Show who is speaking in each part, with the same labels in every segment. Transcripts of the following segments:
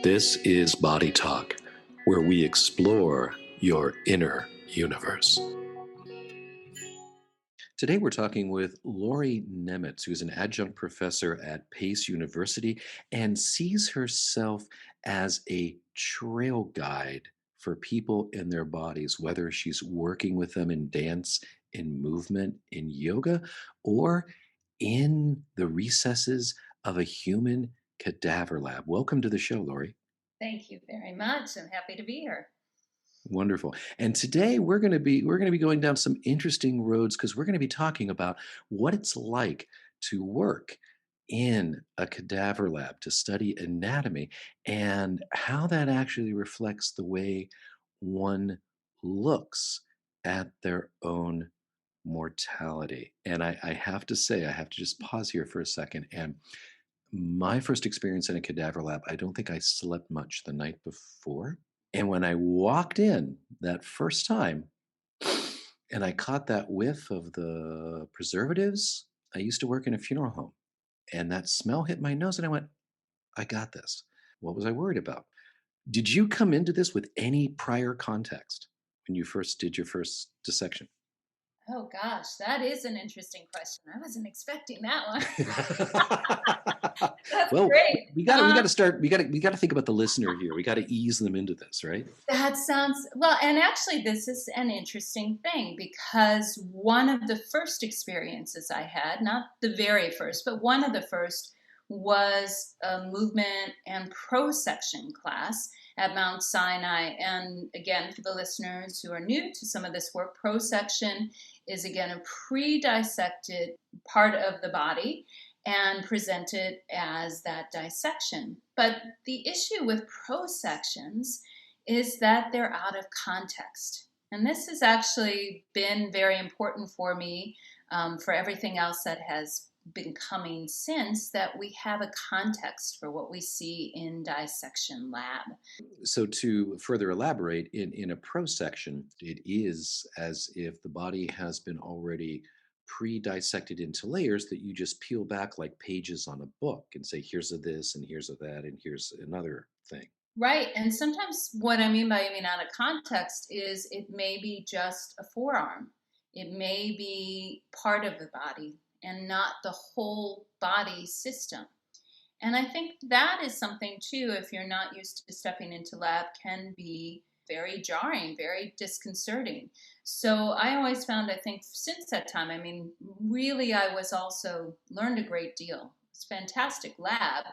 Speaker 1: This is Body Talk, where we explore your inner universe. Today we're talking with Lauri Nemetz, who's an adjunct professor at Pace University and sees herself as a trail guide for people in their bodies, whether she's working with them in dance, in movement, in yoga, or in the recesses of a human cadaver lab. Welcome to the show, Lauri.
Speaker 2: Thank you very much. I'm happy to be here.
Speaker 1: Wonderful. And today we're going to be going down some interesting roads because we're going to be talking about what it's like to work in a cadaver lab to study anatomy and how that actually reflects the way one looks at their own mortality. And I have to say, I have to just pause here for a second. And my first experience in a cadaver lab, I don't think I slept much the night before. And when I walked in that first time and I caught that whiff of the preservatives, I used to work in a funeral home. And that smell hit my nose and I went, I got this. What was I worried about? Did you come into this with any prior context when you first did your first dissection?
Speaker 2: Oh gosh, that is an interesting question. I wasn't expecting that one. That's
Speaker 1: Well,
Speaker 2: great.
Speaker 1: we got to think about the listener here. We got to ease them into this, right?
Speaker 2: That sounds well, and actually, this is an interesting thing because one of the first experiences I had, not the very first, but one of the first, was a movement and prosection class at Mount Sinai. And again, for the listeners who are new to some of this work, prosection is again a pre-dissected part of the body and presented as that dissection. But the issue with prosections is that they're out of context. And this has actually been very important for me for everything else that has been coming since, that we have a context for what we see in dissection lab.
Speaker 1: So to further elaborate, in a prosection, it is as if the body has been already pre-dissected into layers that you just peel back like pages on a book and say, here's a this and here's a that and here's another thing.
Speaker 2: Right. And sometimes what I mean by out of context is it may be just a forearm. It may be part of the body and not the whole body system. And I think that is something too, if you're not used to stepping into lab, can be very jarring, very disconcerting. So I always found, I think since that time, really I was also learned a great deal. It's a fantastic lab.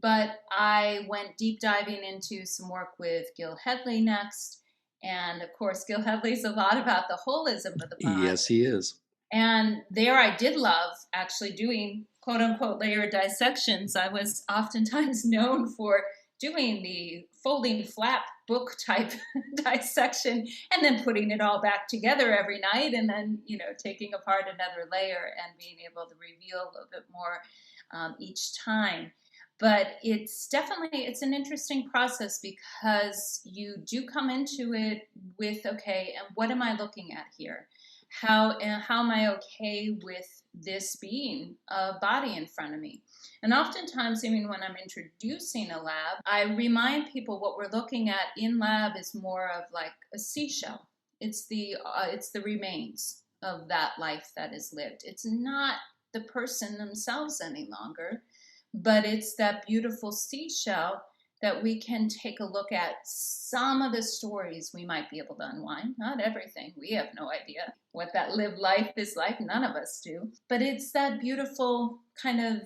Speaker 2: But I went deep diving into some work with Gil Hedley next. And of course, Gil Hedley's a lot about the holism of the body.
Speaker 1: Yes, he is.
Speaker 2: And there I did love actually doing quote unquote layer dissections. I was oftentimes known for doing the folding flap book type dissection and then putting it all back together every night and then, taking apart another layer and being able to reveal a little bit more each time. But it's an interesting process because you do come into it with, okay, and what am I looking at here? How am I okay with this being a body in front of me? And oftentimes, when I'm introducing a lab, I remind people what we're looking at in lab is more of like a seashell. It's the remains of that life that is lived. It's not the person themselves any longer, but it's that beautiful seashell that we can take a look at some of the stories we might be able to unwind. Not everything. We have no idea what that lived life is like. None of us do. But it's that beautiful kind of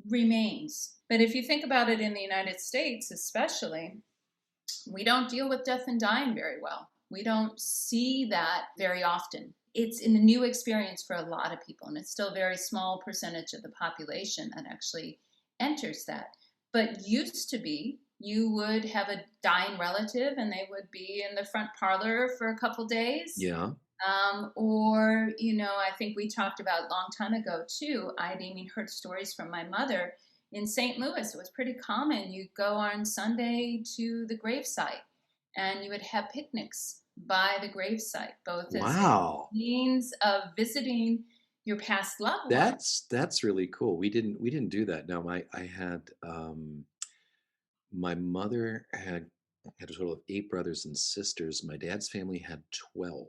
Speaker 2: remains. But if you think about it in the United States especially, we don't deal with death and dying very well. We don't see that very often. It's in a new experience for a lot of people, and it's still a very small percentage of the population that actually enters that. But used to be, you would have a dying relative and they would be in the front parlor for a couple days.
Speaker 1: Yeah.
Speaker 2: Or, I think we talked about a long time ago too, I'd heard stories from my mother in St. Louis. It was pretty common. You'd go on Sunday to the gravesite and you would have picnics by the gravesite, both as a means of visiting your past loved ones.
Speaker 1: That's really cool. We didn't do that. No, I had My mother had a total of 8 brothers and sisters. My dad's family had 12.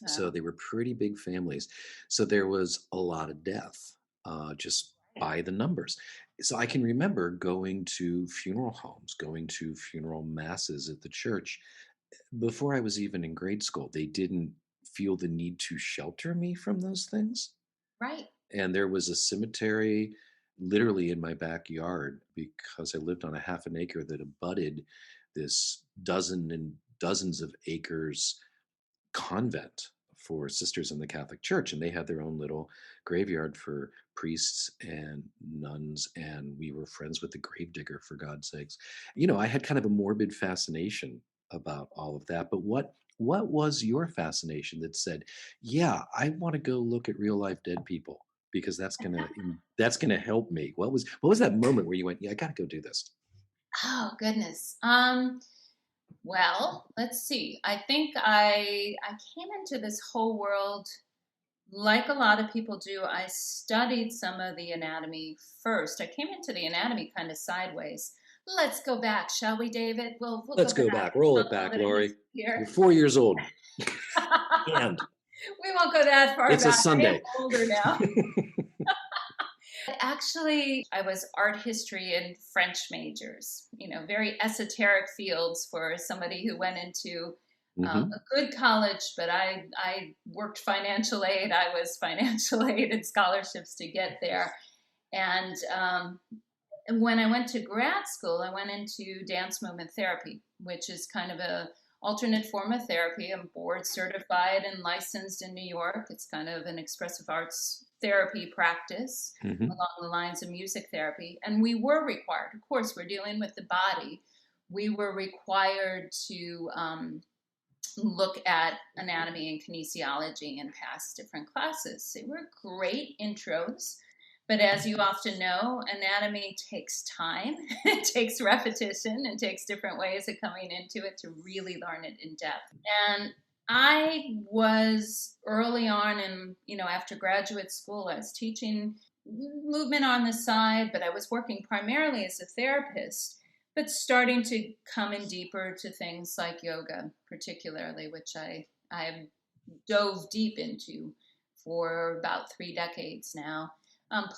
Speaker 1: So
Speaker 2: Oh,
Speaker 1: they were pretty big families. So there was a lot of death, just
Speaker 2: right.
Speaker 1: by the numbers. So I can remember going to funeral homes, going to funeral masses at the church before I was even in grade school. They didn't feel the need to shelter me from those things.
Speaker 2: Right.
Speaker 1: And there was a cemetery literally in my backyard because I lived on a half an acre that abutted this dozen and dozens of acres convent for sisters in the Catholic Church, and they had their own little graveyard for priests and nuns, and we were friends with the gravedigger, for God's sakes. I had kind of a morbid fascination about all of that. But what was your fascination that said, "Yeah, I want to go look at real life dead people because that's gonna help me"? What was that moment where you went, "Yeah, I got to go do this"?
Speaker 2: Oh goodness. Well, let's see. I think I came into this whole world like a lot of people do. I studied some of the anatomy first. I came into the anatomy kind of sideways. Let's go back, shall we, David? We'll go
Speaker 1: Let's go
Speaker 2: back
Speaker 1: back, roll it
Speaker 2: a
Speaker 1: back,
Speaker 2: little bit of
Speaker 1: Lauri.
Speaker 2: history
Speaker 1: You're
Speaker 2: here.
Speaker 1: 4 years old, and
Speaker 2: We won't go that far
Speaker 1: it's a
Speaker 2: back. I am
Speaker 1: Sunday.
Speaker 2: older now. Actually, I was art history and French majors, very esoteric fields for somebody who went into
Speaker 1: Hmm.
Speaker 2: a good college, but I worked financial aid. I was financial aid and scholarships to get there. And when I went to grad school, I went into dance movement therapy, which is kind of a alternate form of therapy. I'm board certified and licensed in New York. It's kind of an expressive arts therapy practice
Speaker 1: Hmm.
Speaker 2: along the lines of music therapy. And we were required, of course, we're dealing with the body. We were required to look at anatomy and kinesiology and pass different classes. They were great intros. But as you often know, anatomy takes time, it takes repetition, it takes different ways of coming into it to really learn it in depth. And I was early on after graduate school, I was teaching movement on the side, but I was working primarily as a therapist, but starting to come in deeper to things like yoga, particularly, which I dove deep into for about 3 decades now.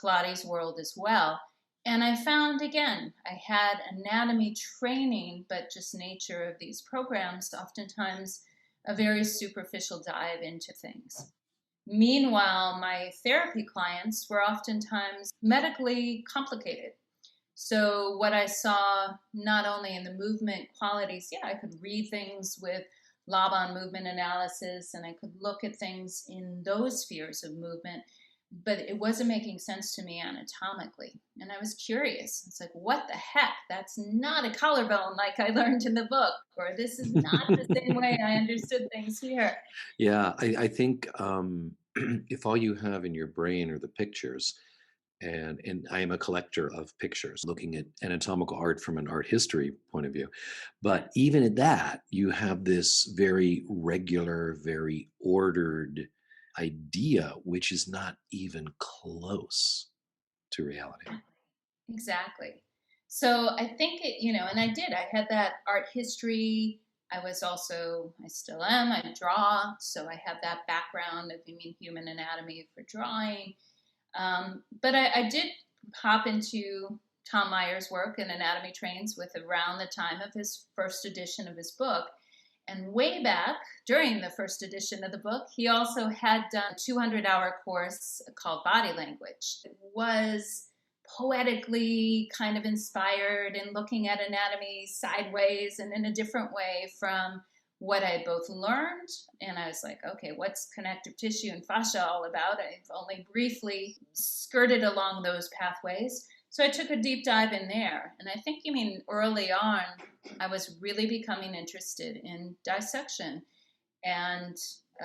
Speaker 2: Pilates world as well. And I found again, I had anatomy training, but just nature of these programs, oftentimes a very superficial dive into things. Meanwhile, my therapy clients were oftentimes medically complicated. So, what I saw not only in the movement qualities, yeah, I could read things with Laban movement analysis and I could look at things in those spheres of movement, but it wasn't making sense to me anatomically. And I was curious. It's like, what the heck? That's not a collarbone like I learned in the book, or this is not the same way I understood things here.
Speaker 1: Yeah, I think if all you have in your brain are the pictures, and I am a collector of pictures, looking at anatomical art from an art history point of view, but even at that, you have this very regular, very ordered idea, which is not even close to reality.
Speaker 2: Exactly. So I think and I did. I had that art history. I still am, I draw. So I have that background of, human anatomy for drawing. But I did hop into Tom Meyer's work in anatomy trains with around the time of his first edition of his book. And way back during the first edition of the book, he also had done a 200-hour course called Body Language. It was poetically kind of inspired and looking at anatomy sideways and in a different way from what I both learned. And I was like, okay, what's connective tissue and fascia all about? I've only briefly skirted along those pathways. So I took a deep dive in there. And I think early on, I was really becoming interested in dissection. And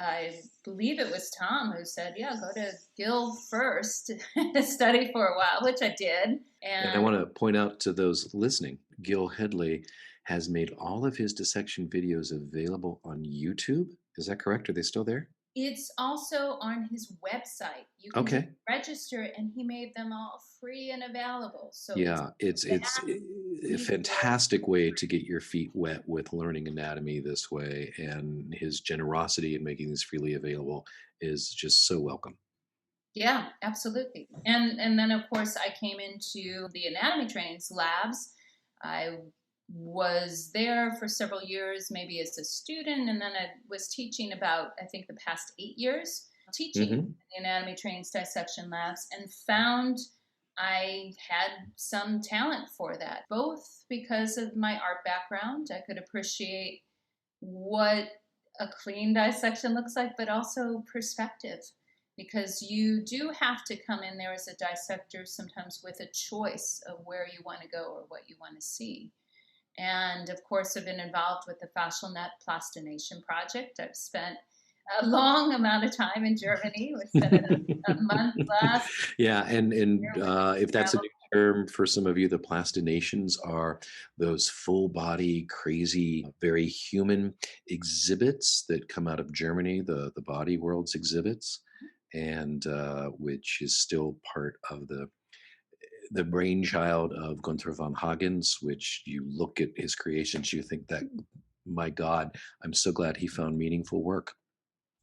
Speaker 2: I believe it was Tom who said, yeah, go to Gill first to study for a while, which I did.
Speaker 1: And I
Speaker 2: And
Speaker 1: want to point out to those listening, Gil Headley has made all of his dissection videos available on YouTube. Is that correct? Are they still there?
Speaker 2: It's also on his website. You can just
Speaker 1: Okay.
Speaker 2: register, and he made them all free and available. So it's
Speaker 1: Yeah, it's
Speaker 2: that
Speaker 1: a
Speaker 2: easy.
Speaker 1: fantastic way to get your feet wet with learning anatomy this way, and his generosity in making these freely available is just so welcome.
Speaker 2: Yeah, absolutely. And then of course I came into the anatomy trainings labs. I was there for several years, maybe as a student, and then I was teaching about, I think, the past 8 years teaching in
Speaker 1: Hmm.
Speaker 2: the anatomy trainings dissection labs, and found I had some talent for that, both because of my art background. I could appreciate what a clean dissection looks like, but also perspective. Because you do have to come in there as a dissector sometimes with a choice of where you want to go or what you want to see. And of course, I've been involved with the Fascial Net Plastination Project. I've spent a long amount of time in Germany. We spent a month last
Speaker 1: Yeah, and
Speaker 2: year with
Speaker 1: if that's a
Speaker 2: travel.
Speaker 1: new term for some of you, the plastinations are those full body, crazy, very human exhibits that come out of Germany, the Body Worlds exhibits, and which is still part of the brainchild of Gunther von Hagens, which you look at his creations, you think that, my God, I'm so glad he found meaningful work.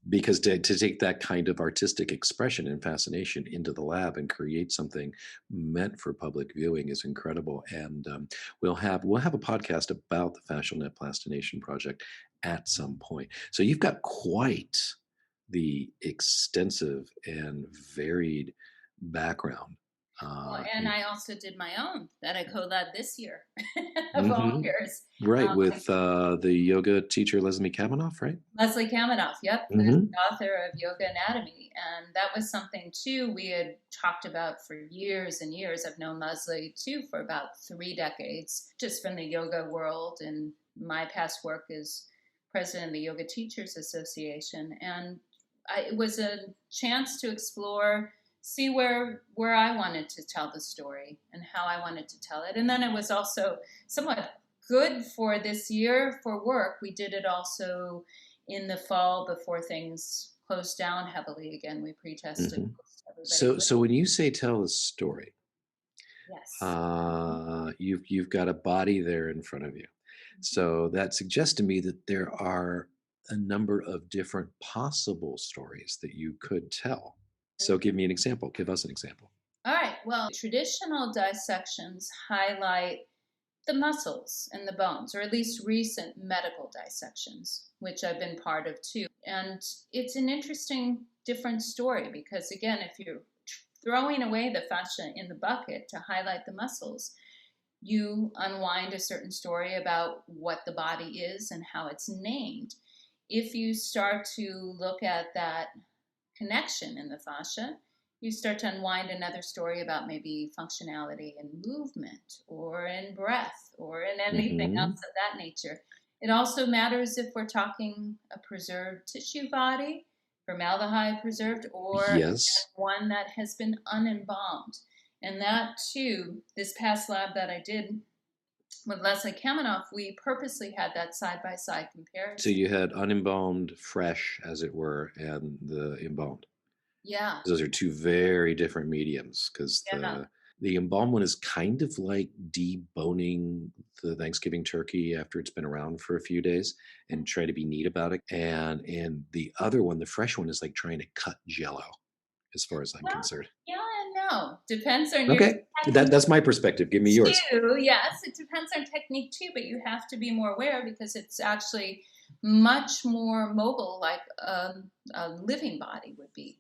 Speaker 1: Because to take that kind of artistic expression and fascination into the lab and create something meant for public viewing is incredible. And we'll have a podcast about the Fascial Net Plastination Project at some point. So you've got quite the extensive and varied background.
Speaker 2: Well,
Speaker 1: Uh,
Speaker 2: and I also did my own that I co-led this year, of all
Speaker 1: mhm.
Speaker 2: years.
Speaker 1: Right,
Speaker 2: Um,
Speaker 1: with the yoga teacher Leslie Kaminoff, right?
Speaker 2: Leslie Kaminoff, yep, who's
Speaker 1: Hmm.
Speaker 2: the author of Yoga Anatomy. And that was something, too, we had talked about for years and years. I've known Leslie, too, for about 3 decades, just from the yoga world. And my past work is president of the Yoga Teachers Association. And it was a chance to explore, see where I wanted to tell the story and how I wanted to tell it. And then it was also somewhat good for this year for work. We did it also in the fall before things closed down heavily again. We pre-tested
Speaker 1: Hmm.
Speaker 2: everybody.
Speaker 1: So when you say tell a story,
Speaker 2: Yes.
Speaker 1: you've got a body there in front of you. So that suggests to me that there are a number of different possible stories that you could tell. So give me an example. Give us an example.
Speaker 2: All right. Well, traditional dissections highlight the muscles and the bones, or at least recent medical dissections, which I've been part of too. And it's an interesting, different story because, again, if you're throwing away the fascia in the bucket to highlight the muscles, you unwind a certain story about what the body is and how it's named. If you start to look at that connection in the fascia, you start to unwind another story about maybe functionality and movement or in breath or in anything else
Speaker 1: Hmm.
Speaker 2: of that nature. It also matters if we're talking a preserved tissue body, formaldehyde preserved, or
Speaker 1: Yes.
Speaker 2: one that has been unembalmed. And that too, this past lab that I did with Leslie Kaminoff, we purposely had that side by side
Speaker 1: So
Speaker 2: comparison.
Speaker 1: you had unembalmed, fresh, as it were, and the embalmed.
Speaker 2: Yeah,
Speaker 1: Those are two very different mediums because
Speaker 2: yeah.
Speaker 1: the embalmed one is kind of like deboning the Thanksgiving turkey after it's been around for a few days and try to be neat about it. And the other one, the fresh one, is like trying to cut jello, as far as I'm
Speaker 2: Well,
Speaker 1: concerned.
Speaker 2: yeah and no. Depends on your
Speaker 1: Okay.
Speaker 2: technique
Speaker 1: That's my perspective. Give me yours.
Speaker 2: too. Yes, it depends on technique too, but you have to be more aware because it's actually much more mobile, like a living body would be.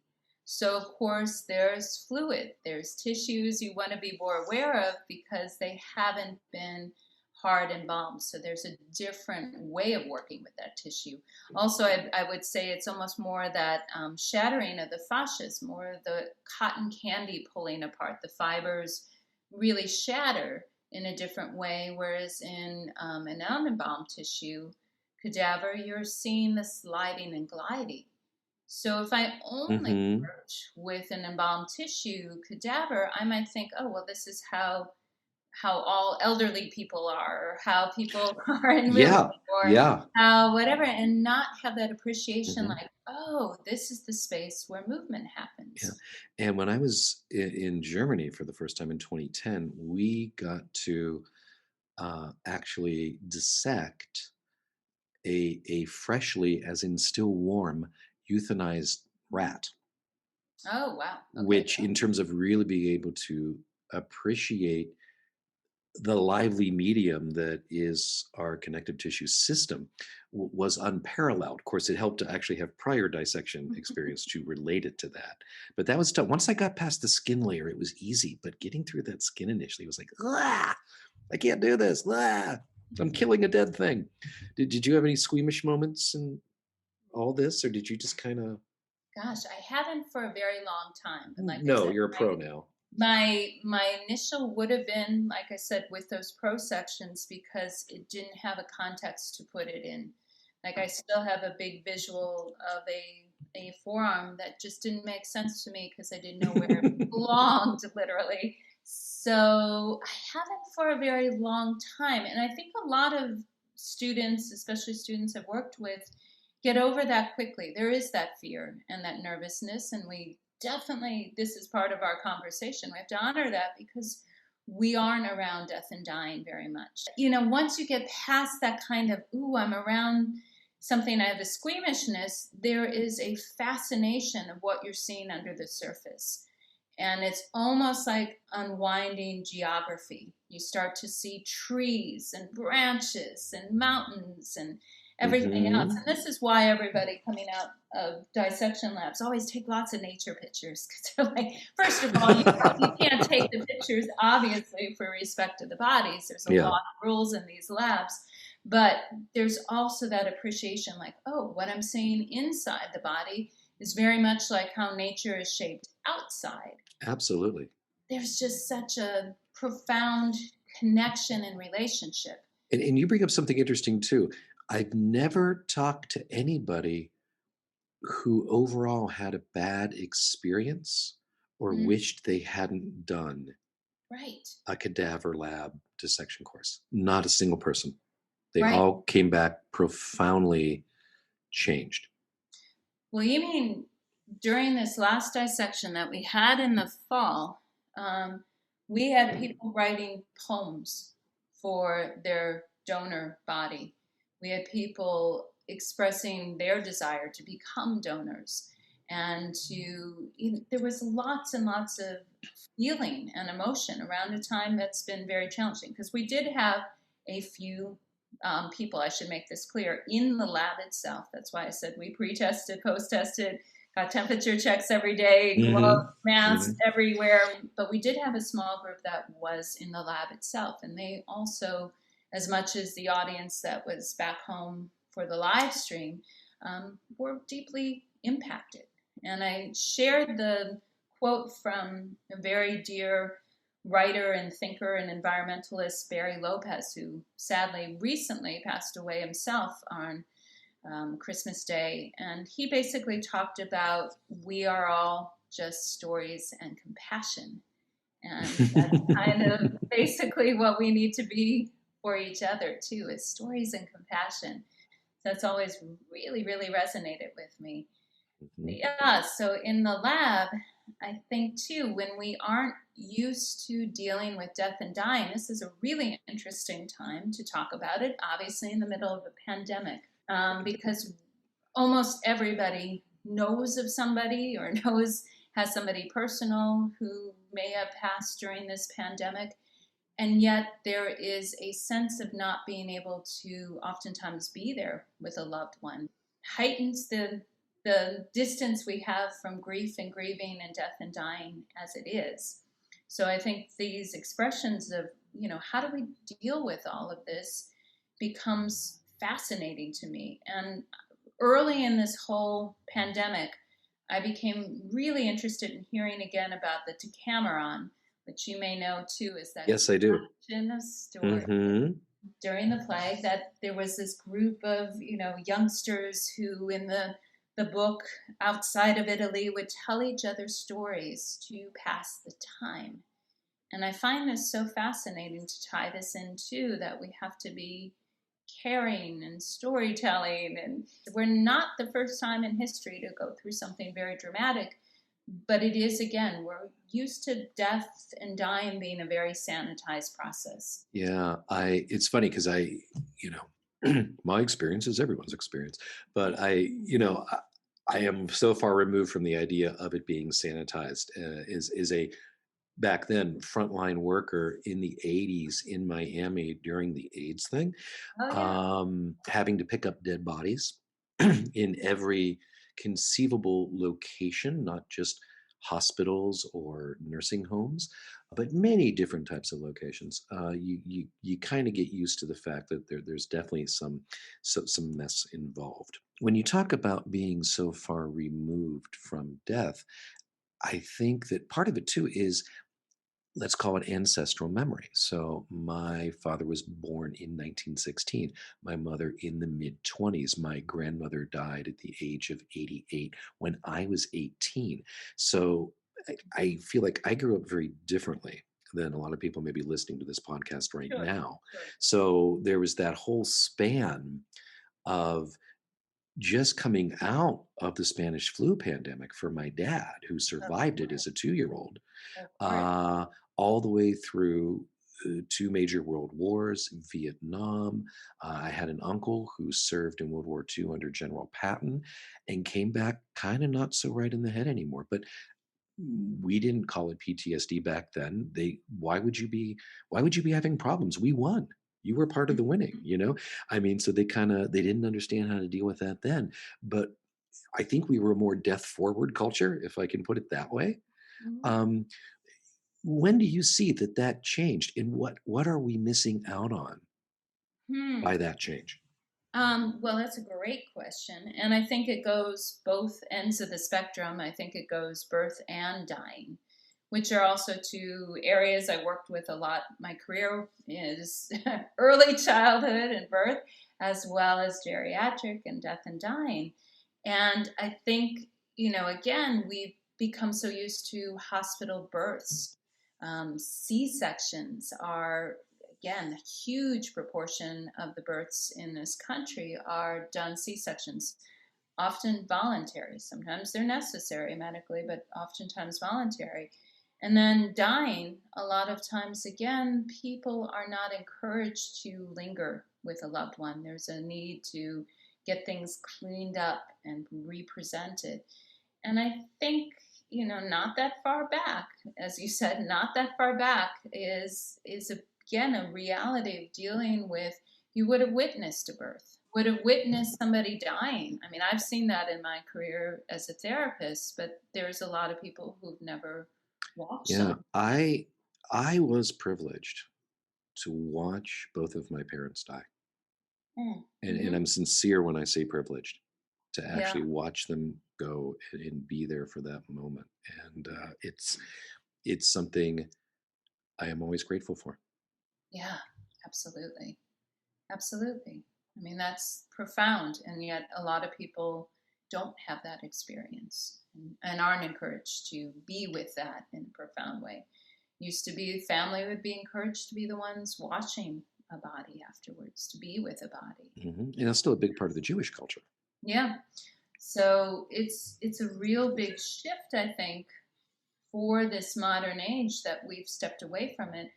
Speaker 2: So, of course, there's fluid, there's tissues you want to be more aware of because they haven't been hard embalmed. So, there's a different way of working with that tissue. Also, I would say it's almost more that shattering of the fascias, more of the cotton candy pulling apart. The fibers really shatter in a different way, whereas in an unembalmed tissue cadaver, you're seeing the sliding and gliding. So if I only
Speaker 1: Hmm.
Speaker 2: worked with an embalmed tissue cadaver, I might think, oh, well, this is how all elderly people are, or how people are in really,
Speaker 1: Yeah.
Speaker 2: or
Speaker 1: Yeah.
Speaker 2: how whatever, and not have that appreciation
Speaker 1: Hmm.
Speaker 2: like, oh, this is the space where movement
Speaker 1: Yeah.
Speaker 2: happens.
Speaker 1: And when I was in Germany for the first time in 2010, we got to actually dissect a freshly, as in still warm, euthanized rat,
Speaker 2: Oh, wow. Okay.
Speaker 1: which, in terms of really being able to appreciate the lively medium that is our connective tissue system, was unparalleled. Of course, it helped to actually have prior dissection experience to relate it to that. But that was tough. Once I got past the skin layer, it was easy. But getting through that skin initially was like, ah, I can't do this. Ah, I'm killing a dead thing. Did you have any squeamish moments in all this, or did you just kind of?
Speaker 2: Gosh, I haven't for a very long time, but like I
Speaker 1: No,
Speaker 2: said,
Speaker 1: you're a pro now.
Speaker 2: my initial would have been, like I said, with those pro sections, because it didn't have a context to put it in. Like, I still have a big visual of a forearm that just didn't make sense to me because I didn't know where it belonged, literally. So I haven't for a very long time, and I think a lot of students, especially students I've worked with, get over that quickly. There is that fear and that nervousness, and we definitely, this is part of our conversation. We have to honor that because we aren't around death and dying very much. You know, once you get past that kind of, ooh, I'm around something, I have a squeamishness, there is a fascination of what you're seeing under the surface. And it's almost like unwinding geography. You start to see trees and branches and mountains and everything else.
Speaker 1: Hmm.
Speaker 2: And this is why everybody coming out of dissection labs always take lots of nature pictures, because they're like, first of all, you can't take the pictures, obviously, for respect to the bodies. There's a
Speaker 1: Yeah,
Speaker 2: lot of rules in these labs. But there's also that appreciation like, oh, what I'm seeing inside the body is very much like how nature is shaped outside.
Speaker 1: absolutely.
Speaker 2: There's just such a profound connection and relationship.
Speaker 1: And you bring up something interesting too. I've never talked to anybody who overall had a bad experience or
Speaker 2: Mm,
Speaker 1: wished they hadn't done
Speaker 2: right,
Speaker 1: a cadaver lab dissection course. Not a single person. They
Speaker 2: right.
Speaker 1: all came back profoundly changed.
Speaker 2: Well, you mean during this last dissection that we had in the fall, um, we had people writing poems for their donor body. We had people expressing their desire to become donors, and there was lots and lots of feeling and emotion around a time that's been very challenging, because we did have a few people, I should make this clear, in the lab itself. That's why I said we pre-tested, post-tested, got temperature checks every day, gloves,
Speaker 1: Hmm.
Speaker 2: masks
Speaker 1: Hmm.
Speaker 2: everywhere. But we did have a small group that was in the lab itself, and they also, as much as the audience that was back home for the live stream, were deeply impacted. And I shared the quote from a very dear writer and thinker and environmentalist, Barry Lopez, who sadly recently passed away himself on Christmas Day. And he basically talked about, we are all just stories and compassion. And that's kind of basically what we need to be for each other, too, is stories and compassion. So that's always really, really resonated with me.
Speaker 1: Hmm.
Speaker 2: Yeah, so in the lab, I think too, when we aren't used to dealing with death and dying, this is a really interesting time to talk about it, obviously, in the middle of a pandemic, because almost everybody knows of somebody or has somebody personal who may have passed during this pandemic. And yet, there is a sense of not being able to oftentimes be there with a loved one. Heightens the distance we have from grief and grieving and death and dying as it is. So I think these expressions of, how do we deal with all of this becomes fascinating to me. And early in this whole pandemic, I became really interested in hearing again about the Decameron, which you may know too is that
Speaker 1: Yes, I do.
Speaker 2: collection of stories
Speaker 1: Hmm.
Speaker 2: during the plague, that there was this group of youngsters who in the book outside of Italy would tell each other stories to pass the time. And I find this so fascinating to tie this in too, that we have to be caring and storytelling. And we're not the first time in history to go through something very dramatic, but it is, again, we're used to death and dying being a very sanitized process.
Speaker 1: Yeah, it's funny because you know, my experience is everyone's experience, but I am so far removed from the idea of it being sanitized. Is a back then frontline worker in the 80s in Miami during the AIDS thing,
Speaker 2: Oh, yeah.
Speaker 1: having to pick up dead bodies in every conceivable location, not just hospitals or nursing homes, but many different types of locations. You kind of get used to the fact that there's definitely some mess involved. When you talk about being so far removed from death, I think that part of it too is, let's call it, ancestral memory. So my father was born in 1916, my mother in the mid 20s. My grandmother died at the age of 88 when I was 18. So I feel like I grew up very differently than a lot of people maybe listening to this podcast right
Speaker 2: Sure.
Speaker 1: now.
Speaker 2: Sure.
Speaker 1: So there was that whole span of just coming out of the Spanish flu pandemic for my dad, who
Speaker 2: Of
Speaker 1: survived it
Speaker 2: course.
Speaker 1: as a 2-year-old,
Speaker 2: Of course.
Speaker 1: uh, all the way through two major world wars, Vietnam. I had an uncle who served in World War II under General Patton and came back kind of not so right in the head anymore. But we didn't call it PTSD back then. Why would you be having problems? We won. You were part of the winning, you know? I mean, so they didn't understand how to deal with that then. But I think we were a more death forward culture, if I can put it that way.
Speaker 2: Mhm.
Speaker 1: Um, when do you see that that changed, and what are we missing out on
Speaker 2: Hmm.
Speaker 1: by that change?
Speaker 2: Well, that's a great question. And I think it goes both ends of the spectrum. I think it goes birth and dying, which are also two areas I worked with a lot. My career is early childhood and birth, as well as geriatric and death and dying. And I think, again, we've become so used to hospital births. C-sections are, again, a huge proportion of the births in this country are done C-sections, often voluntary. Sometimes they're necessary medically, but oftentimes voluntary. And then dying, a lot of times, again, people are not encouraged to linger with a loved one. There's a need to get things cleaned up and represented. And I think, not that far back, as you said, not that far back is again a reality of dealing with. You would have witnessed a birth, would have witnessed somebody dying. I mean, I've seen that in my career as a therapist, but there's a lot of people who've never watched
Speaker 1: Yeah,
Speaker 2: someone.
Speaker 1: I was privileged to watch both of my parents die, and
Speaker 2: Mm-hmm.
Speaker 1: I'm sincere when I say privileged, to
Speaker 2: Yeah,
Speaker 1: actually watch them go and be there for that moment, and it's something I am always grateful for.
Speaker 2: yeah, absolutely. Absolutely. I mean, that's profound. And yet, a lot of people don't have that experience and aren't encouraged to be with that in a profound way. Used to be family would be encouraged to be the ones watching a body afterwards, to be with a body.
Speaker 1: And that's still a big part of the Jewish culture.
Speaker 2: Yeah. So it's a real big shift, I think, for this modern age that we've stepped away from it.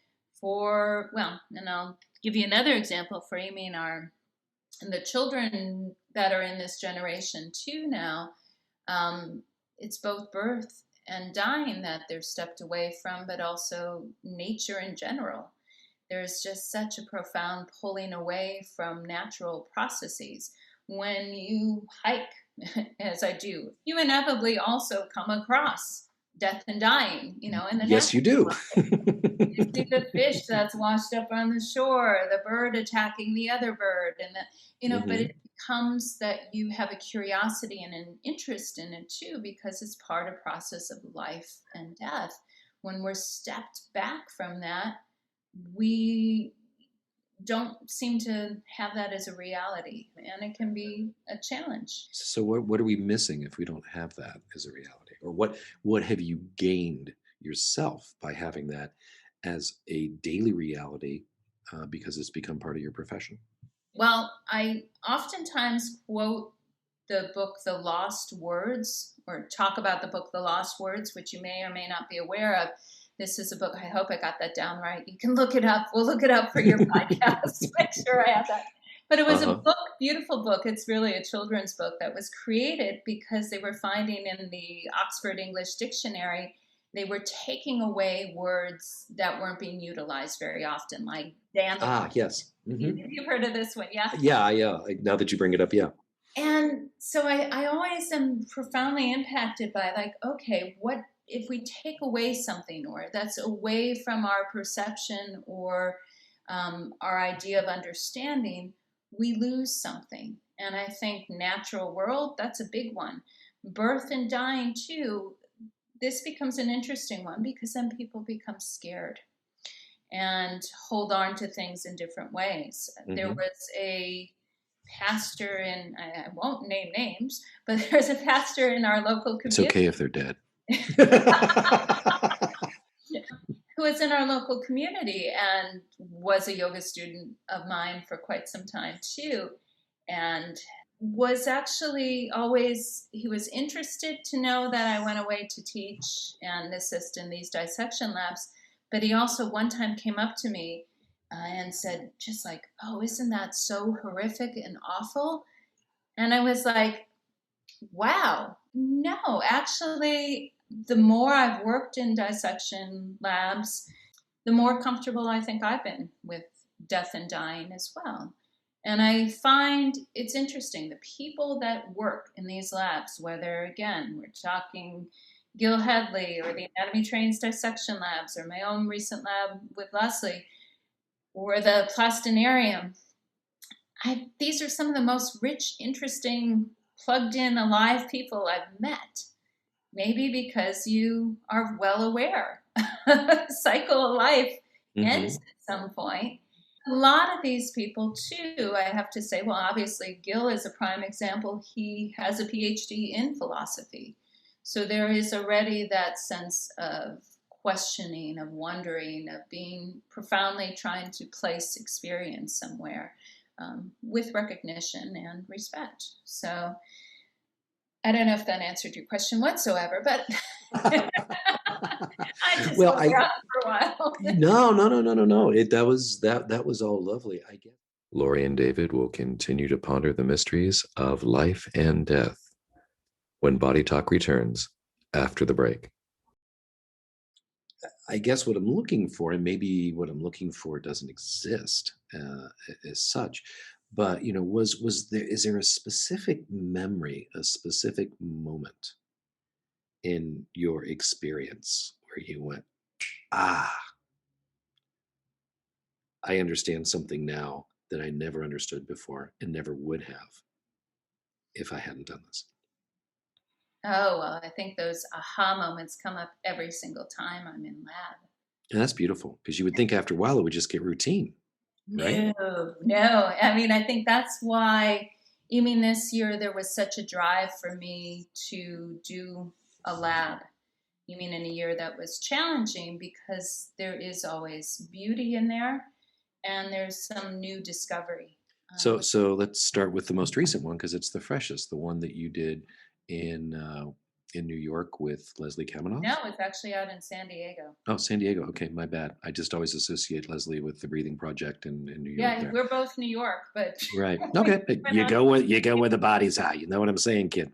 Speaker 2: And I'll give you another example, framing our and the children that are in this generation too now, it's both birth and dying that they're stepped away from, but also nature in general. There's just such a profound pulling away from natural processes. When you hike, as I do, you inevitably also come across death and dying, in the
Speaker 1: Yes, you
Speaker 2: natural
Speaker 1: do.
Speaker 2: you see the fish that's washed up on the shore, the bird attacking the other bird, and but
Speaker 1: Hmm.
Speaker 2: it becomes that you have a curiosity and an interest in it too, because it's part of process of life and death. When we're stepped back from that, we don't seem to have that as a reality, and it can be a challenge.
Speaker 1: So what are we missing if we don't have that as a reality? Or what have you gained yourself by having that as a daily reality because it's become part of your profession?
Speaker 2: Well, I oftentimes quote the book The Lost Words, or talk about the book The Lost Words, which you may or may not be aware of. This is a book, I hope I got that down right. You can look it up. We'll look it up for your podcast. Make sure I have that. But it was a
Speaker 1: Uh-huh.
Speaker 2: book, beautiful book. It's really a children's book that was created because they were finding in the Oxford English Dictionary, they were taking away words that weren't being utilized very often, like dandelion.
Speaker 1: Yes.
Speaker 2: You've heard of this one, yeah?
Speaker 1: Yeah. Now that you bring it up, yeah.
Speaker 2: And so I always am profoundly impacted by, like, okay, what if we take away something, or that's away from our perception, or our idea of understanding, we lose something. And I think natural world, that's a big one. Birth and dying too, this becomes an interesting one because then people become scared and hold on to things in different ways. There
Speaker 1: Hmm.
Speaker 2: was a pastor in, I won't name names, but there's a pastor in our local
Speaker 1: It's
Speaker 2: community
Speaker 1: okay if they're dead.
Speaker 2: who was in our local community and was a yoga student of mine for quite some time too. And was actually always, he was interested to know that I went away to teach and assist in these dissection labs. But he also one time came up to me and said, just like, oh, isn't that so horrific and awful? And I was like, wow, no, actually, the more I've worked in dissection labs, the more comfortable I think I've been with death and dying as well. And I find it's interesting, the people that work in these labs, whether, again, we're talking Gil Headley or the Anatomy Trains Dissection Labs or my own recent lab with Leslie or the Plastinarium, these are some of the most rich, interesting, plugged in, alive people I've met. Maybe because you are well aware. Cycle of life ends
Speaker 1: Hmm.
Speaker 2: at some point. A lot of these people, too, I have to say, well, obviously, Gil is a prime example. He has a PhD in philosophy. So there is already that sense of questioning, of wondering, of being profoundly trying to place experience somewhere with recognition and respect. So I don't know if that answered your question whatsoever, but I just
Speaker 1: Well,
Speaker 2: spoke
Speaker 1: I
Speaker 2: around for a while.
Speaker 1: no. That was all lovely. I get. Lauri and David will continue to ponder the mysteries of life and death when Body Talk returns after the break. I guess what I'm looking for, and maybe what I'm looking for doesn't exist as such, but was there is there a specific memory, a specific moment in your experience where you went, ah, I understand something now that I never understood before and never would have if I hadn't done this.
Speaker 2: Oh, well, I think those aha moments come up every single time I'm in lab.
Speaker 1: And that's beautiful because you would think after a while it would just get routine, right?
Speaker 2: No, no. I mean, I think that's why, I mean, this year there was such a drive for me to do a lab. You mean in a year that was challenging because there is always beauty in there and there's some new discovery.
Speaker 1: So let's start with the most recent one because it's the freshest, the one that you did in in New York with Leslie Kaminoff.
Speaker 2: No, it's actually out in San Diego.
Speaker 1: Oh, San Diego. Okay, my bad. I just always associate Leslie with the Breathing Project in New York
Speaker 2: Yeah,
Speaker 1: there.
Speaker 2: we're both New York, but
Speaker 1: Right.
Speaker 2: we
Speaker 1: Okay.
Speaker 2: went
Speaker 1: You go where the body's at. You know what I'm saying, kid.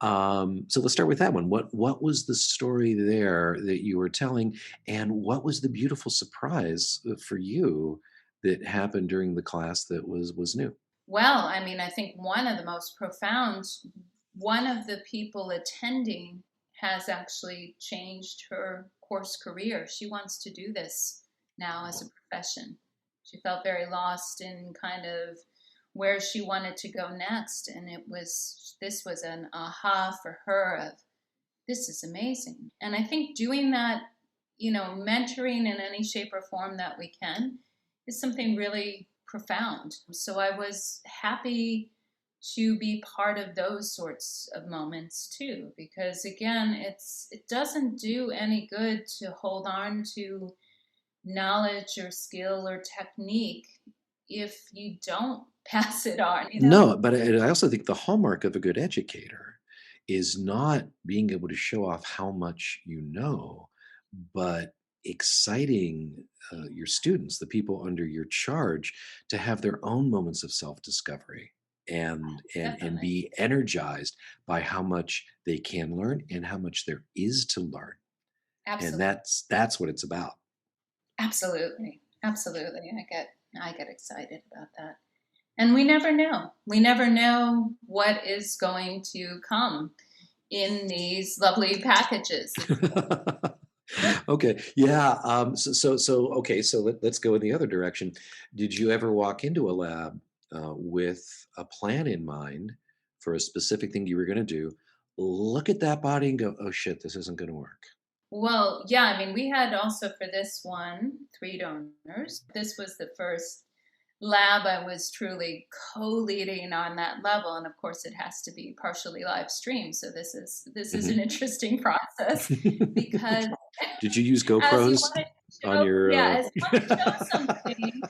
Speaker 1: So let's start with that one. What was the story there that you were telling, and what was the beautiful surprise for you that happened during the class that was new?
Speaker 2: well, I mean, I think one of the most profound, one of the people attending has actually changed her course career. She wants to do this now as a profession. She felt very lost in kind of where she wanted to go next. And this was an aha for her of, this is amazing. And I think doing that, mentoring in any shape or form that we can is something really profound. So I was happy to be part of those sorts of moments too, because again, it doesn't do any good to hold on to knowledge or skill or technique if you don't pass it on, you know?
Speaker 1: No, but I also think the hallmark of a good educator is not being able to show off how much you know, but exciting your students, the people under your charge, to have their own moments of self-discovery and
Speaker 2: Definitely.
Speaker 1: be energized by how much they can learn and how much there is to learn. And
Speaker 2: Absolutely.
Speaker 1: that's what it's about.
Speaker 2: Absolutely. Absolutely. I get excited about that. And we never know. We never know what is going to come in these lovely packages.
Speaker 1: Okay. Yeah. Okay. So let's go in the other direction. Did you ever walk into a lab with a plan in mind for a specific thing you were going to do? Look at that body and go, "Oh shit, this isn't going to work."
Speaker 2: Well, yeah, I mean, we had also for this one 3 donors. This was the first lab I was truly co-leading on that level, and of course, it has to be partially live streamed. So this is an
Speaker 1: Mhm.
Speaker 2: interesting process because
Speaker 1: Did you use
Speaker 2: as you
Speaker 1: GoPros
Speaker 2: want to
Speaker 1: on
Speaker 2: show,
Speaker 1: your?
Speaker 2: yeah, as you want to show something,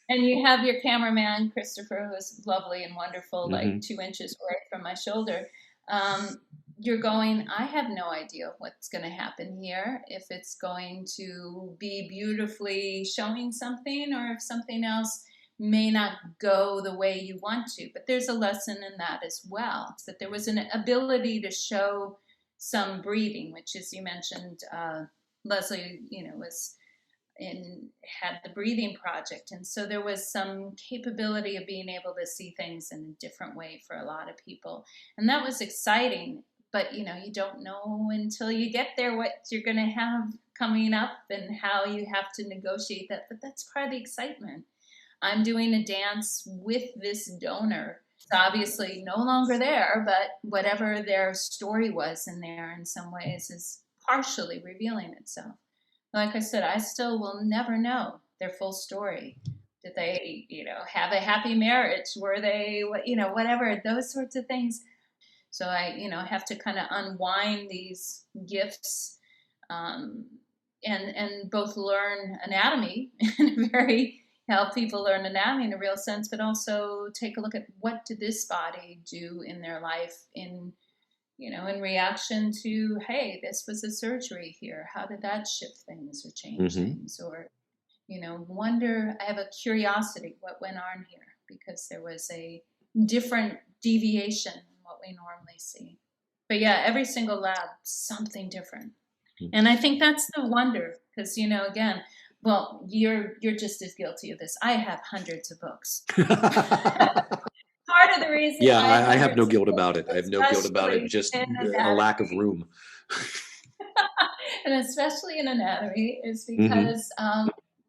Speaker 2: and you have your cameraman Christopher, who's lovely and wonderful, like
Speaker 1: Mhm.
Speaker 2: 2 inches away from my shoulder. Um, you're going, I have no idea what's going to happen here, if it's going to be beautifully showing something or if something else may not go the way you want to. But there's a lesson in that as well. It's that there was an ability to show some breathing, which, as you mentioned, Leslie, was had the breathing project, and so there was some capability of being able to see things in a different way for a lot of people, and that was exciting. But you don't know until you get there what you're going to have coming up and how you have to negotiate that, but that's part of the excitement. I'm doing a dance with this donor. It's obviously no longer there, but whatever their story was in there in some ways is partially revealing itself. Like I said, I still will never know their full story. Did they, have a happy marriage? Were they, whatever, those sorts of things. So I, have to kind of unwind these gifts, um, and both learn anatomy in a very help people learn anatomy in a real sense, but also take a look at what did this body do in their life in reaction to, hey, this was a surgery here. How did that shift things or change
Speaker 1: Mhm.
Speaker 2: things? Or, wonder, I have a curiosity what went on here because there was a different deviation than what we normally see. But yeah, every single lab, something different. And I think that's the wonder because, again, well, you're just as guilty of this. I have hundreds of books. Part of the reason
Speaker 1: Yeah,
Speaker 2: I have
Speaker 1: I have no
Speaker 2: hundreds of
Speaker 1: guilt about it. I have
Speaker 2: books,
Speaker 1: no guilt about it.
Speaker 2: especially
Speaker 1: Just
Speaker 2: in
Speaker 1: a lack of
Speaker 2: anatomy,
Speaker 1: room.
Speaker 2: and especially in anatomy, is
Speaker 1: Mhm.
Speaker 2: because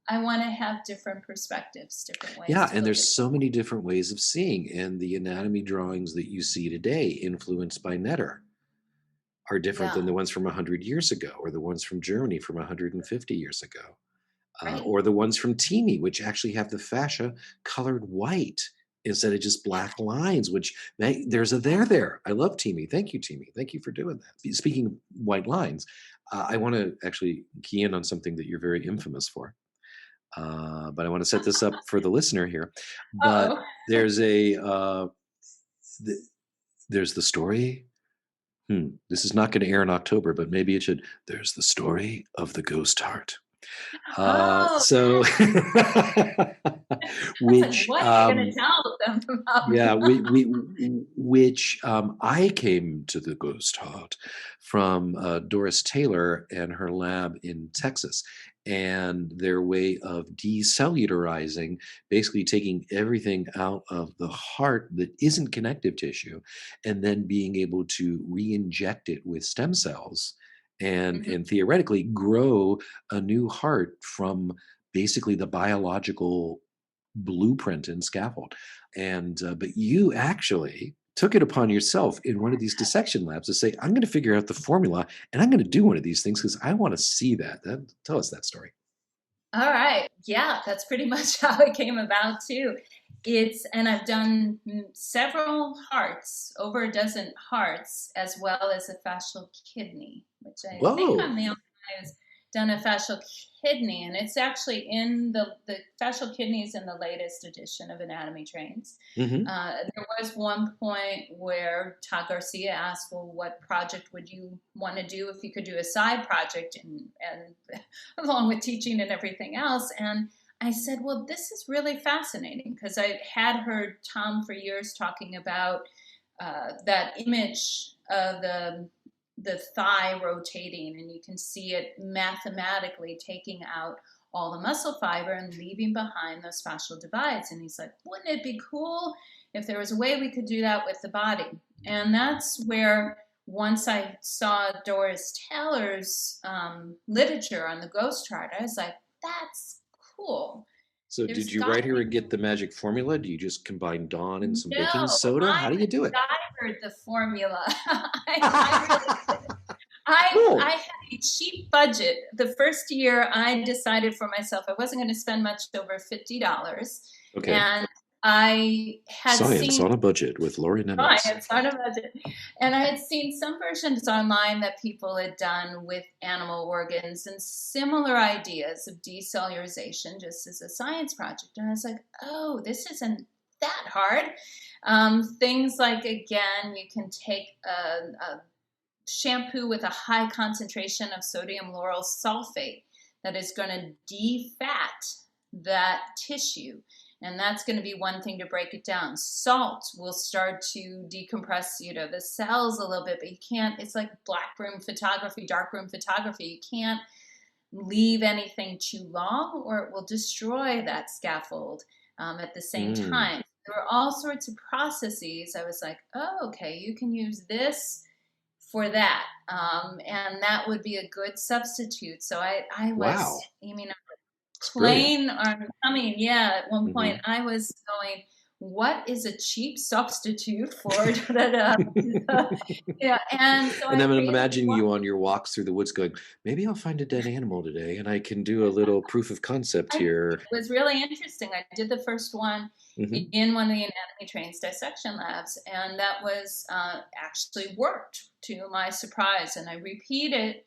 Speaker 2: I want to have different perspectives, different ways
Speaker 1: Yeah,
Speaker 2: to
Speaker 1: and
Speaker 2: look
Speaker 1: there's
Speaker 2: at
Speaker 1: so
Speaker 2: things.
Speaker 1: many different ways of seeing, and the anatomy drawings that you see today, influenced by Netter, are different than
Speaker 2: Yeah,
Speaker 1: the ones from 100 years ago, or the ones from Germany from 150 years ago,
Speaker 2: right.
Speaker 1: or the ones from Teamy, which actually have the fascia colored white instead of just black lines, which there's a there there. I love Teamy. Thank you, Teamy. Thank you for doing that. Speaking of white lines, I want to actually key in on something that you're very infamous for. But I want to set this up for the listener here. But
Speaker 2: Uh-oh.
Speaker 1: there's th- there's the story. This is not going to air in October, but maybe it should. There's the story of the ghost heart.
Speaker 2: Oh,
Speaker 1: So,
Speaker 2: I was like,
Speaker 1: which
Speaker 2: what are you going to tell them about
Speaker 1: yeah,
Speaker 2: me?
Speaker 1: which I came to the ghost heart from Doris Taylor and her lab in Texas, and their way of decellularizing, basically taking everything out of the heart that isn't connective tissue, and then being able to re-inject it with stem cells, and
Speaker 2: Mhm.
Speaker 1: and theoretically grow a new heart from basically the biological blueprint and scaffold. And but you actually took it upon yourself in one of these dissection labs to say, "I'm going to figure out the formula, and I'm going to do one of these things because I want to see that." Tell us that story.
Speaker 2: All right. Yeah, that's pretty much how it came about too. And I've done several hearts, over a dozen hearts, as well as a fascial kidney, which I think I'm
Speaker 1: Whoa!
Speaker 2: the only one who's done a fascial kidney, and it's actually in the fascial kidney is in the latest edition of Anatomy Trains.
Speaker 1: Hmm.
Speaker 2: There was one point where Todd Garcia asked, well, what project would you want to do if you could do a side project and along with teaching and everything else? And I said, well, this is really fascinating because I had heard Tom for years talking about that image of the thigh rotating, and you can see it mathematically taking out all the muscle fiber and leaving behind those fascial divides. And he's like, wouldn't it be cool if there was a way we could do that with the body? And that's where, once I saw Doris Taylor's literature on the ghost chart, I was like, that's cool.
Speaker 1: So
Speaker 2: There's
Speaker 1: did you
Speaker 2: got
Speaker 1: write
Speaker 2: to
Speaker 1: her
Speaker 2: be
Speaker 1: and get the magic formula? Do you just combine Dawn and some baking
Speaker 2: no.
Speaker 1: soda?
Speaker 2: I
Speaker 1: How do you do it?
Speaker 2: MacGyvered the formula. I really did. I
Speaker 1: Cool.
Speaker 2: had a cheap budget. The first year, I decided for myself I wasn't going to spend much over $50,
Speaker 1: Okay.
Speaker 2: and I had
Speaker 1: Science
Speaker 2: seen
Speaker 1: on a budget with Lauri Nemetz.
Speaker 2: science on a budget, and I had seen some versions online that people had done with animal organs and similar ideas of decellularization, just as a science project. And I was like, oh, this isn't that hard. Things like, again, you can take a shampoo with a high concentration of sodium lauryl sulfate that is going to defat that tissue. And that's going to be one thing to break it down. Salt will start to decompress, the cells a little bit, but you can't, it's like black room photography, dark room photography. You can't leave anything too long or it will destroy that scaffold at the same
Speaker 1: Mm.
Speaker 2: time. There were all sorts of processes. I was like, oh, okay, you can use this for that. And that would be a good substitute. So I was
Speaker 1: Wow.
Speaker 2: aiming
Speaker 1: It's brilliant.
Speaker 2: plain on coming. Yeah, at one
Speaker 1: Hmm.
Speaker 2: point I was going, what is a cheap substitute for da, da, da. Yeah, and so
Speaker 1: And
Speaker 2: I
Speaker 1: then I'm
Speaker 2: really
Speaker 1: imagining you on your walks through the woods going, maybe I'll find a dead animal today and I can do a little proof of concept
Speaker 2: I did.
Speaker 1: here.
Speaker 2: It was really interesting. I did the first one
Speaker 1: Hmm.
Speaker 2: in one of the Anatomy Trains dissection labs, and that was actually worked to my surprise. And I repeated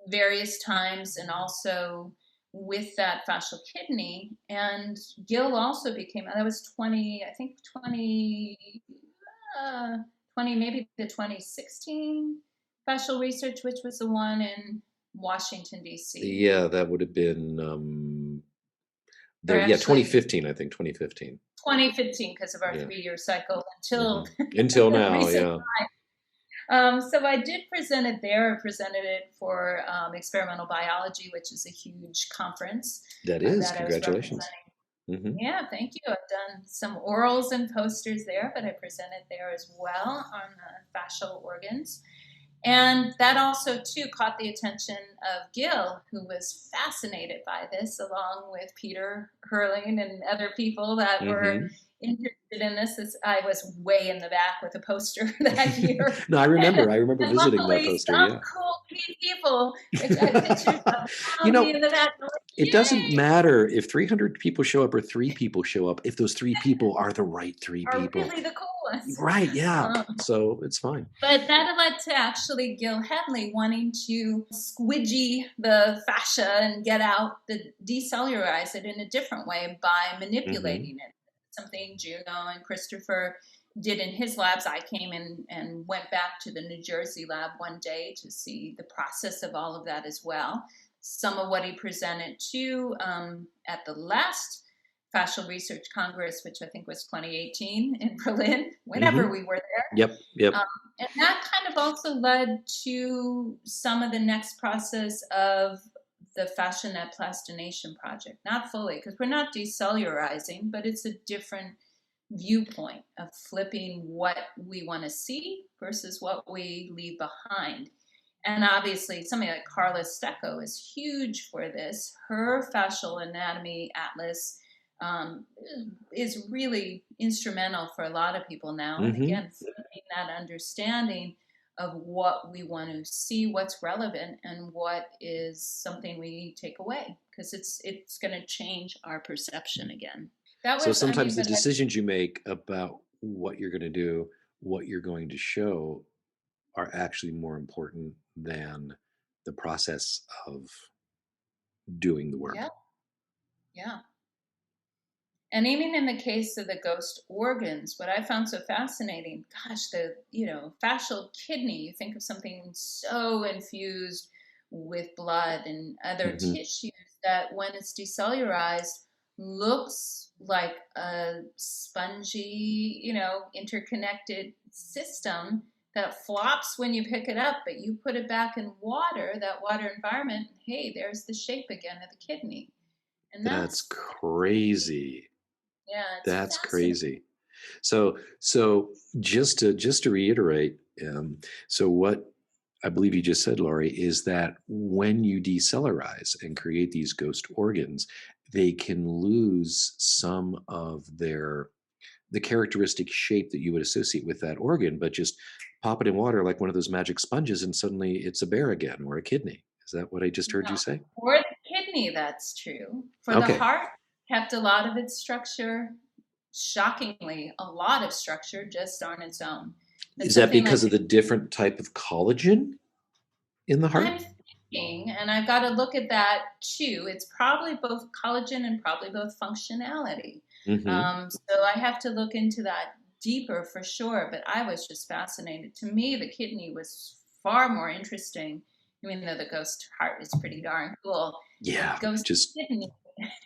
Speaker 2: various times, and also with that fascial kidney. And Gil also became, that was 20, I think 20, maybe the 2016 Fascial Research, which was the one in Washington, D.C.
Speaker 1: Yeah, that would have been
Speaker 2: Or
Speaker 1: yeah,
Speaker 2: actually
Speaker 1: 2015, I think 2015.
Speaker 2: 2015 because of our
Speaker 1: Yeah.
Speaker 2: 3-year cycle
Speaker 1: Hmm.
Speaker 2: until
Speaker 1: Until
Speaker 2: the
Speaker 1: now,
Speaker 2: recent.
Speaker 1: yeah.
Speaker 2: So I did present it there. I presented it for experimental biology, which is a huge conference
Speaker 1: That is.
Speaker 2: that I was
Speaker 1: Congratulations.
Speaker 2: representing.
Speaker 1: Hmm.
Speaker 2: Yeah, thank you. I've done some orals and posters there, but I presented there as well on fascial organs. And that also, too, caught the attention of Gil, who was fascinated by this, along with Peter Hurling and other people that were
Speaker 1: Hmm.
Speaker 2: interested in this. I was way in the back with a poster that year.
Speaker 1: No, I remember. I remember
Speaker 2: And
Speaker 1: visiting that
Speaker 2: luckily,
Speaker 1: poster.
Speaker 2: some
Speaker 1: Yeah.
Speaker 2: cool people, which I pictures of,
Speaker 1: You
Speaker 2: found me
Speaker 1: know,
Speaker 2: in the back. I'm
Speaker 1: it
Speaker 2: like,
Speaker 1: doesn't
Speaker 2: yay!
Speaker 1: matter if 300 people show up or three people show up if those three people are the right three
Speaker 2: Are
Speaker 1: people.
Speaker 2: really the coolest.
Speaker 1: Right. Yeah. So it's fine.
Speaker 2: But that led to actually Gil Hadley wanting to squidgy the fascia and get out decellularize it in a different way by
Speaker 1: Hmm.
Speaker 2: manipulating it. Something Juno and Christopher did in his labs. I came in and went back to the New Jersey lab one day to see the process of all of that as well. Some of what he presented too at the last Fascial Research Congress, which I think was 2018 in Berlin, whenever
Speaker 1: Hmm.
Speaker 2: we were there.
Speaker 1: Yep. Yep.
Speaker 2: And that kind of also led to some of the next process of the fascia net plastination project. Not fully, because we're not decellularizing, but it's a different viewpoint of flipping what we want to see versus what we leave behind. And obviously, somebody like Carla Stecco is huge for this. Her fascial anatomy atlas um, is really instrumental for a lot of people now. And
Speaker 1: Hmm.
Speaker 2: again, flipping that understanding of what we want to see, what's relevant, and what is something we take away, because it's going to change our perception again. That
Speaker 1: So
Speaker 2: was, I
Speaker 1: sometimes
Speaker 2: mean,
Speaker 1: the
Speaker 2: but I,
Speaker 1: decisions you make about what you're going to do, what you're going to show, are actually more important than the process of doing the work.
Speaker 2: Yeah. Yeah. And even in the case of the ghost organs, what I found so fascinating, gosh, the, fascial kidney, you think of something so infused with blood and other
Speaker 1: Hmm.
Speaker 2: tissues that when it's decellularized looks like a spongy, interconnected system that flops when you pick it up, but you put it back in water, that water environment, hey, there's the shape again of the kidney. And
Speaker 1: That's
Speaker 2: that's,
Speaker 1: crazy.
Speaker 2: yeah, it's
Speaker 1: That's
Speaker 2: fascinating.
Speaker 1: crazy. So just to reiterate, so what I believe you just said, Laurie, is that when you decellarize and create these ghost organs, they can lose some of the characteristic shape that you would associate with that organ, but just pop it in water like one of those magic sponges, and suddenly it's a bear again or a kidney. Is that what I just heard
Speaker 2: No.
Speaker 1: you say?
Speaker 2: For the kidney, that's true. For the
Speaker 1: Okay.
Speaker 2: heart, kept a lot of its structure, shockingly, a lot of structure just on its own. But
Speaker 1: Is that
Speaker 2: something
Speaker 1: because
Speaker 2: like
Speaker 1: of the different type of collagen in the heart?
Speaker 2: I'm thinking, and I've got to look at that too. It's probably both collagen and probably both functionality.
Speaker 1: Hmm.
Speaker 2: So I have to look into that deeper for sure. But I was just fascinated. To me, the kidney was far more interesting, even though the ghost heart is pretty darn cool. The
Speaker 1: Yeah,
Speaker 2: ghost
Speaker 1: just
Speaker 2: kidney,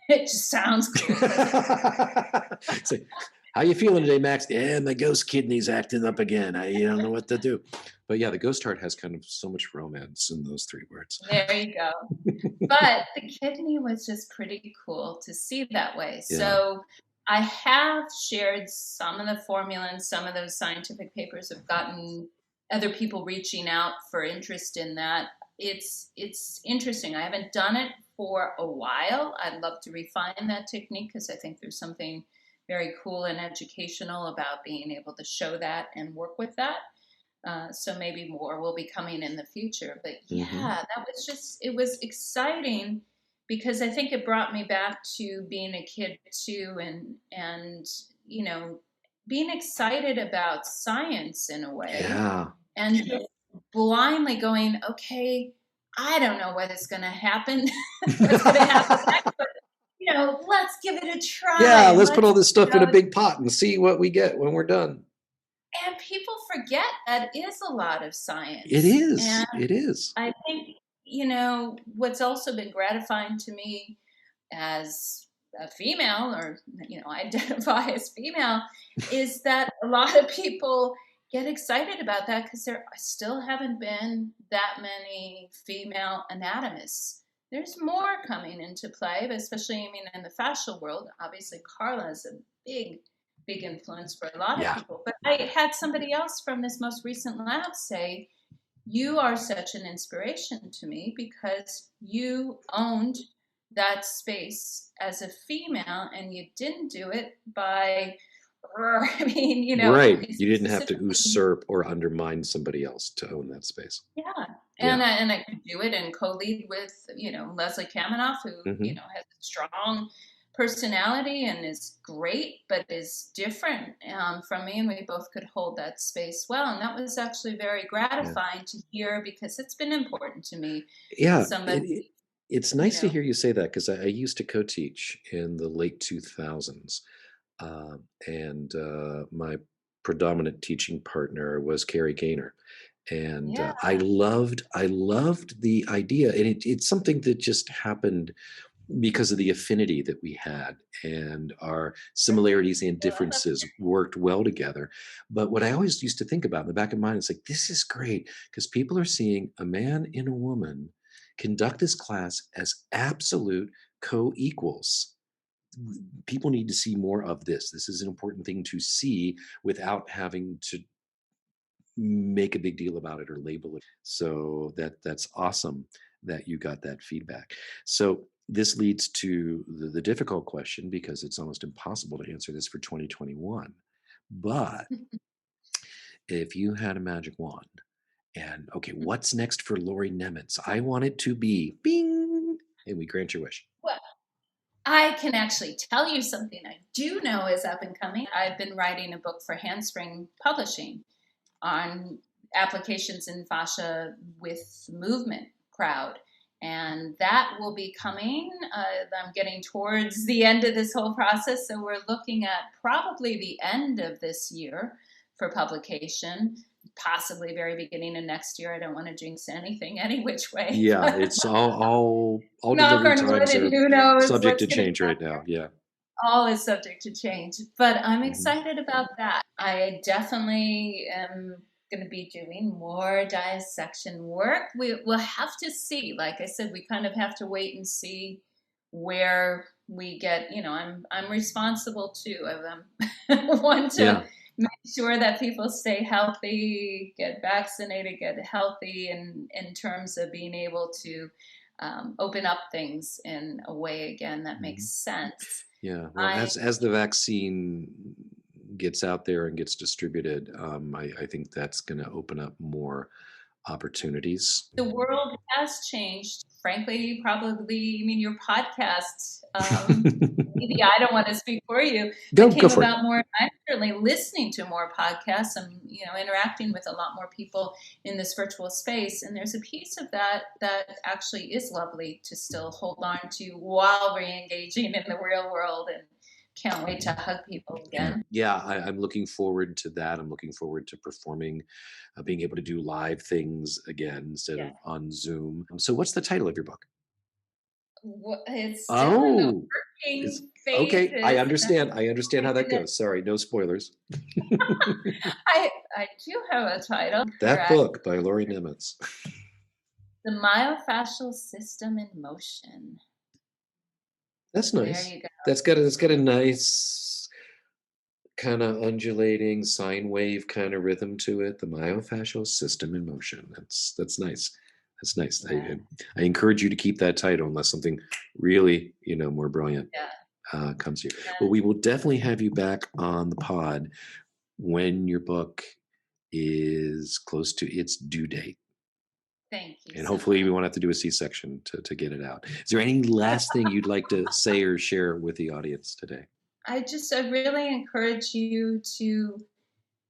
Speaker 2: it just sounds cool, doesn't it?
Speaker 1: say, how you feeling today, Max? Yeah, my ghost kidney's acting up again. I don't know what to do. But yeah, the ghost heart has kind of so much romance in those three words.
Speaker 2: There you go. But the kidney was just pretty cool to see that way.
Speaker 1: Yeah.
Speaker 2: So I have shared some of the formula, and some of those scientific papers have gotten other people reaching out for interest in that. It's interesting. I haven't done it for a while. I'd love to refine that technique because I think there's something very cool and educational about being able to show that and work with that. So maybe more will be coming in the future. But
Speaker 1: Hmm.
Speaker 2: yeah, it was exciting because I think it brought me back to being a kid too, and being excited about science in a way,
Speaker 1: Yeah.
Speaker 2: and just blindly going, okay, I don't know what is going to happen, what's going to happen next, but let's give it a try
Speaker 1: Yeah,
Speaker 2: and
Speaker 1: let's put
Speaker 2: let's
Speaker 1: all this stuff in a big pot and see what we get when we're done.
Speaker 2: and people forget that is a lot of
Speaker 1: It
Speaker 2: science. And
Speaker 1: is. It is.
Speaker 2: I think, what's also been gratifying to me as a female or, identify as female is that a lot of people get excited about that because there still haven't been that many female anatomists. There's more coming into play, but especially, I mean, in the fascial world. Obviously, Carla is a big influence for a lot of
Speaker 1: Yeah.
Speaker 2: people. But I had somebody else from this most recent lab say, you are such an inspiration to me because you owned that space as a female and you didn't do it by, I mean,
Speaker 1: Right. You didn't have to
Speaker 2: specifically,
Speaker 1: usurp or undermine somebody else to own that space.
Speaker 2: yeah.
Speaker 1: Yeah.
Speaker 2: And I could do it and co-lead with, Leslie Kaminoff, who,
Speaker 1: Hmm.
Speaker 2: has a strong personality and is great, but is different from me. And we both could hold that space well. And that was actually very
Speaker 1: Yeah.
Speaker 2: gratifying to hear because it's been important to me that
Speaker 1: Yeah.
Speaker 2: somebody,
Speaker 1: It's
Speaker 2: you
Speaker 1: nice to
Speaker 2: know,
Speaker 1: hear you say that because I used to co-teach in the late 2000s. And my predominant teaching partner was Carrie Gaynor. And
Speaker 2: yeah,
Speaker 1: I loved the idea. And it's something that just happened because of the affinity that we had, and our similarities and differences worked well together. But what I always used to think about in the back of my mind is like, this is great because people are seeing a man and a woman conduct this class as absolute co-equals. People need to see more of this. This is an important thing to see without having to make a big deal about it or label it. So that's awesome that you got that feedback. So this leads to the difficult question because it's almost impossible to answer this for 2021. But if you had a magic wand and okay, what's next for Lauri Nemetz? I want it to be bing, and we grant your wish.
Speaker 2: well, I can actually tell you something I do know is up and coming. I've been writing a book for Handspring Publishing on applications in fascia with movement crowd. And that will be coming. I'm getting towards the end of this whole process. So we're looking at probably the end of this year for publication, possibly very beginning of next year. I don't want to jinx anything any which way.
Speaker 1: Yeah, it's all
Speaker 2: Knock
Speaker 1: delivery
Speaker 2: on wood,
Speaker 1: times
Speaker 2: and
Speaker 1: are
Speaker 2: who knows
Speaker 1: subject to
Speaker 2: what's going
Speaker 1: change
Speaker 2: to
Speaker 1: right
Speaker 2: happen.
Speaker 1: now. Yeah.
Speaker 2: All is subject to change, but I'm
Speaker 1: Mhm.
Speaker 2: excited about that. I definitely am going to be doing more dissection work. We'll have to see. Like I said, we kind of have to wait and see where we get. I'm responsible too. I'm one to
Speaker 1: Yeah.
Speaker 2: make sure that people stay healthy, get vaccinated, get healthy, and in terms of being able to open up things in a way again that makes sense.
Speaker 1: Yeah. Well,
Speaker 2: I
Speaker 1: as the vaccine gets out there and gets distributed, I think that's going to open up more opportunities.
Speaker 2: The world has changed. Frankly, probably, I mean, your podcast, maybe I don't want to speak for you, but
Speaker 1: Go
Speaker 2: came
Speaker 1: for it.
Speaker 2: about more. I'm certainly listening to more podcasts. I'm, interacting with a lot more people in this virtual space. And there's a piece of that actually is lovely to still hold on to while re-engaging in the real world, and can't wait to hug people again.
Speaker 1: Yeah, I'm looking forward to that. I'm looking forward to performing, being able to do live things again instead of on Zoom. So, what's the title of your book?
Speaker 2: It's still in the
Speaker 1: Oh, it's
Speaker 2: working
Speaker 1: okay. I
Speaker 2: phases.
Speaker 1: understand. I understand how that goes. Sorry, no spoilers.
Speaker 2: I do have a title.
Speaker 1: That book by Lauri Nemetz.
Speaker 2: The Myofascial System in Motion.
Speaker 1: That's nice.
Speaker 2: There you go.
Speaker 1: That's got a nice kind of undulating sine wave kind of rhythm to it. The myofascial system in motion. That's nice. That's nice.
Speaker 2: Yeah.
Speaker 1: I encourage you to keep that title unless something really, more brilliant comes here.
Speaker 2: Yeah.
Speaker 1: But we will definitely have you back on the pod when your book is close to its due date.
Speaker 2: Thank you.
Speaker 1: And hopefully we won't have to do a C-section to get it out. Is there any last thing you'd like to say or share with the audience today?
Speaker 2: I really encourage you to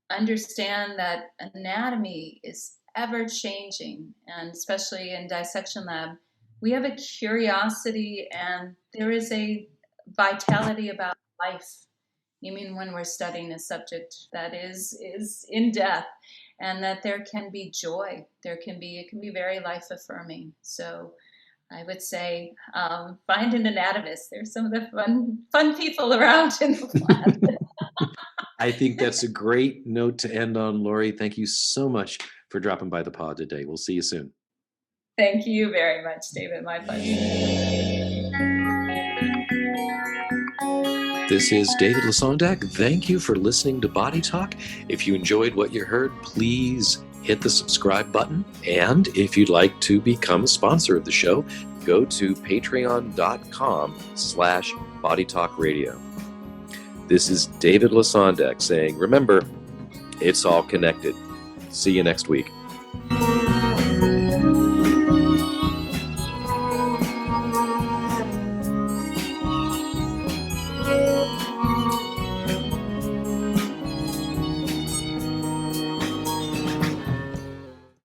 Speaker 2: understand that anatomy is ever changing, and especially in dissection lab, we have a curiosity and there is a vitality about life. You mean when we're studying a subject that is in death, and that there can be joy. It can be very life affirming. So I would say find an anatomist. There's some of the fun people around in the lab.
Speaker 1: I think that's a great note to end on, Lauri. Thank you so much for dropping by the pod today. We'll see you soon.
Speaker 2: Thank you very much, David. My pleasure.
Speaker 1: This is David Lasondak. Thank you for listening to Body Talk. If you enjoyed what you heard, please hit the subscribe button. And if you'd like to become a sponsor of the show, go to patreon.com/bodytalkradio. This is David Lasondak saying, remember, it's all connected. See you next week.